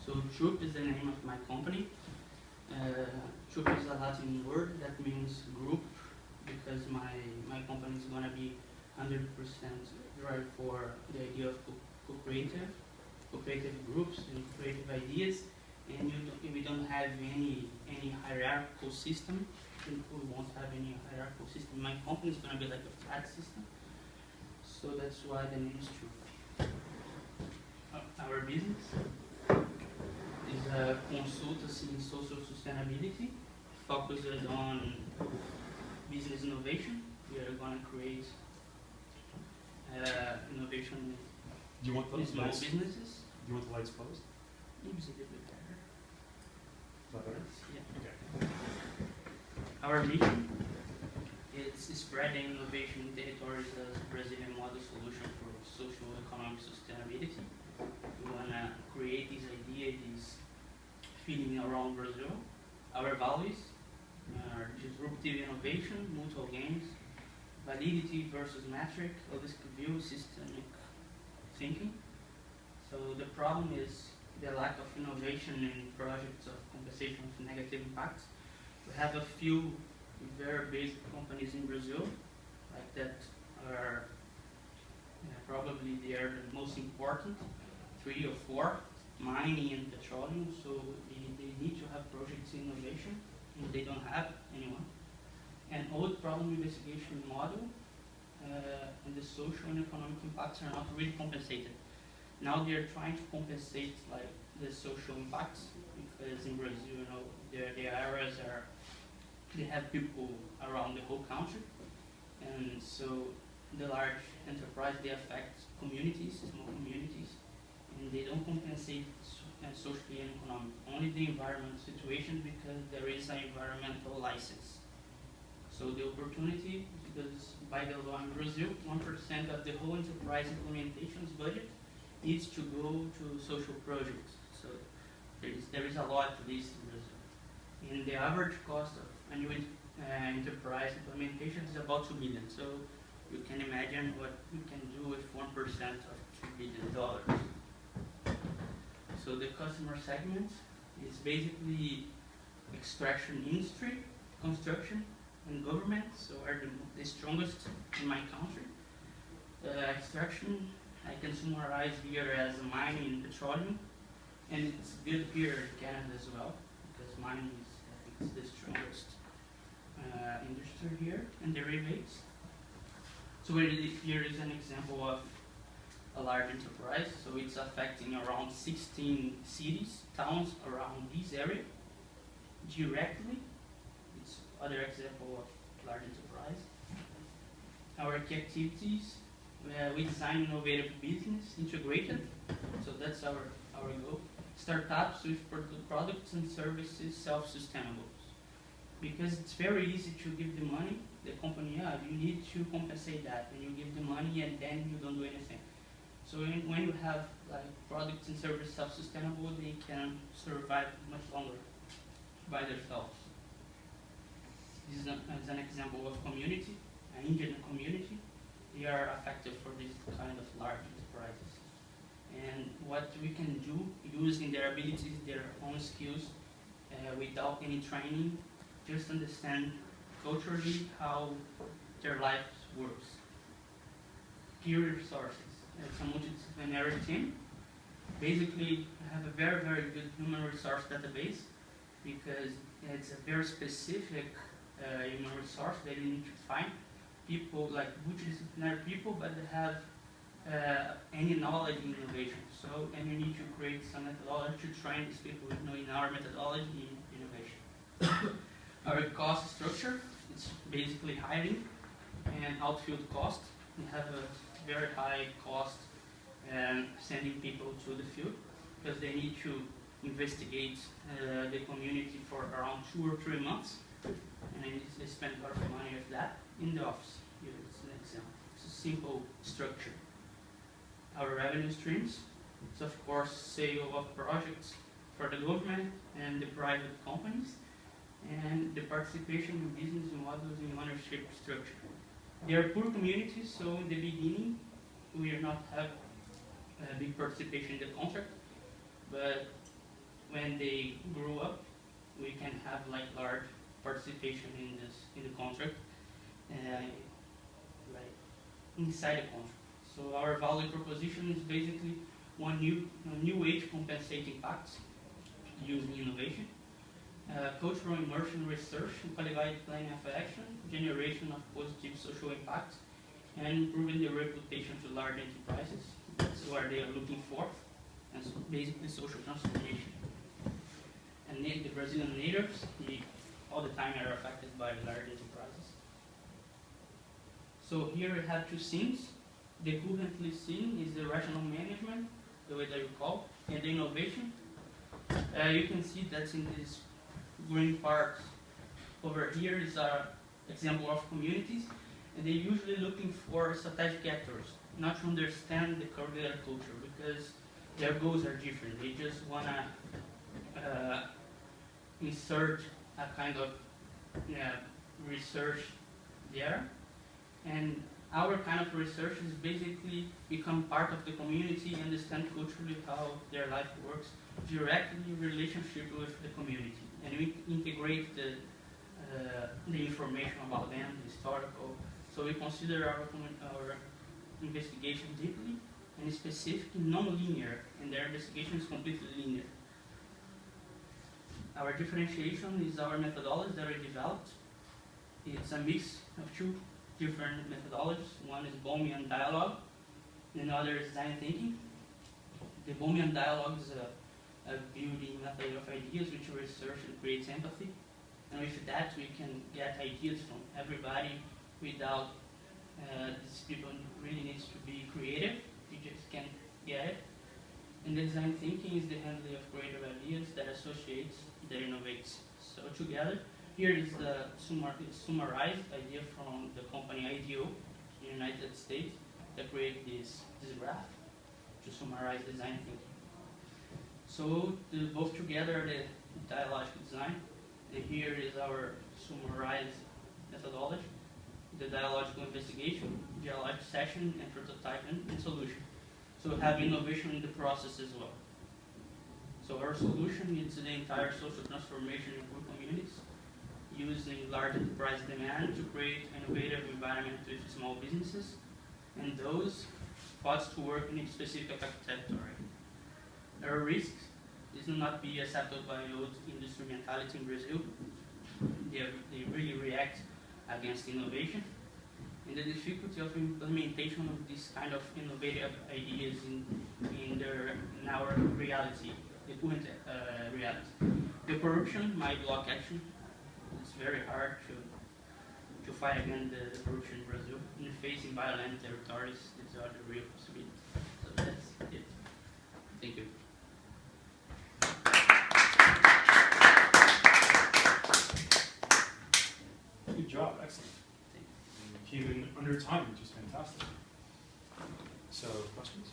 So Troop is the name of my company. Troop is a Latin word that means group, because my company is going to be 100% derived for the idea of co-creative groups and creative ideas, and we don't have any hierarchical system. We won't have any hierarchical system. My company is going to be like a flat system, so that's why the name is Troop. Our business is a consultancy in social sustainability, focused on business innovation. We are going to create innovation in small businesses. Do you want the lights closed? Maybe it's a little bit better. Is that better? Yeah. Okay. Our mission is spreading innovation in territories as a Brazilian model solution for social economic sustainability. We want to create this idea, this feeling around Brazil. Our values are disruptive innovation, mutual gains, validity versus metric, holistic view, systemic thinking. So the problem is the lack of innovation in projects of compensation of negative impacts. We have a few very basic companies in Brazil, like that are probably they are the most important, 3 or 4, mining and petroleum. So they need to have projects in innovation, and they don't have anyone. And old problem investigation model and the social and economic impacts are not really compensated. Now they are trying to compensate like the social impacts, because in Brazil, you know, the areas are, they have people around the whole country, and so the large enterprise, they affect communities, small communities, and they don't compensate socially and economically. Only the environmental situation, because there is an environmental license. So the opportunity, because by the law in Brazil, 1% of the whole enterprise implementations budget needs to go to social projects. So there is a lot of this in Brazil. And the average cost of a new enterprise implementation is about $2 billion. So you can imagine what you can do with 1% of $2 billion. So the customer segment is basically extraction industry, construction, and government. So are the strongest in my country. Extraction, I can summarize here as mining and petroleum, and it's good here in Canada as well, because mining is, I think, it's the strongest industry here, and derivatives. So here is an example of a large enterprise. So it's affecting around 16 cities, towns around this area directly. It's other example of large enterprise. Our key activities, we design innovative business integrated. So that's our goal. Startups with products and services self-sustainable. Because it's very easy to give the money, the company, you need to compensate that. And you give the money and then you don't do anything. So when you have like products and services self-sustainable, they can survive much longer by themselves. This is an example of community, an Indian community. They are affected for this kind of large enterprises. And what we can do using their abilities, their own skills, without any training, just understand culturally how their life works. Peer resources. It's a multidisciplinary team. Basically, I have a very, very good human resource database, because it's a very specific human resource that you need to find. People, like multidisciplinary people, but they have any knowledge in innovation. So, and you need to create some methodology to train these people, in our methodology in innovation. Our cost structure, it's basically hiring and outfield cost. We have a very high cost sending people to the field, because they need to investigate the community for around 2 or 3 months, and they spend a lot of money with that in the office. Here is an example. It's a simple structure. Our revenue streams, it's of course sale of projects for the government and the private companies, and the participation in business models in ownership structure. They are poor communities, so in the beginning we will not have a big participation in the contract, but when they grow up, we can have like large participation in the contract, like inside the contract. So our value proposition is basically a new way to compensate impacts using innovation, cultural immersion research, qualified planning of action, generation of positive social impact, and improving the reputation to large enterprises. That's what they are looking for, and so basically social transformation. And the Brazilian natives, all the time are affected by large enterprises. So here we have two scenes. The currently scene is the rational management, the way that you call, and the innovation. You can see that's in this green part over here is an example of communities, and they're usually looking for strategic actors, not to understand the corrugated culture, because their goals are different. They just want to insert a kind of research there, and our kind of research is basically become part of the community, understand culturally how their life works, directly in relationship with the community, and we integrate the information about them, the historical. So we consider our investigation deeply and specific, non-linear, and their investigation is completely linear. Our differentiation is our methodologies that we developed. It's a mix of two different methodologies. One is Bohemian dialogue, and another is design thinking. The Bohemian dialogue is a building method of ideas which research and creates empathy. And with that, we can get ideas from everybody without these people really needs to be creative. You just can get it. And the design thinking is the handling of creative ideas that associates, that innovates. So together, here is the summarized idea from the company IDEO in the United States that created this graph to summarize design thinking. So both together the dialogic design, and here is our summarized methodology, the dialogical investigation, dialogic session, and prototyping and solution. So we have innovation in the process as well. So our solution is the entire social transformation in poor communities, using large enterprise demand to create innovative environment with small businesses, and those thoughts to work in a specific architecture. Our risks is not be accepted by old industry mentality in Brazil. They really react against innovation, and the difficulty of implementation of this kind of innovative ideas in our reality, the current reality. The corruption might block action. It's very hard to fight against the corruption in Brazil. In facing violent territories, these are the real possibilities. So that's it. Thank you. Good job, excellent. You came in under time, which is fantastic. So, questions?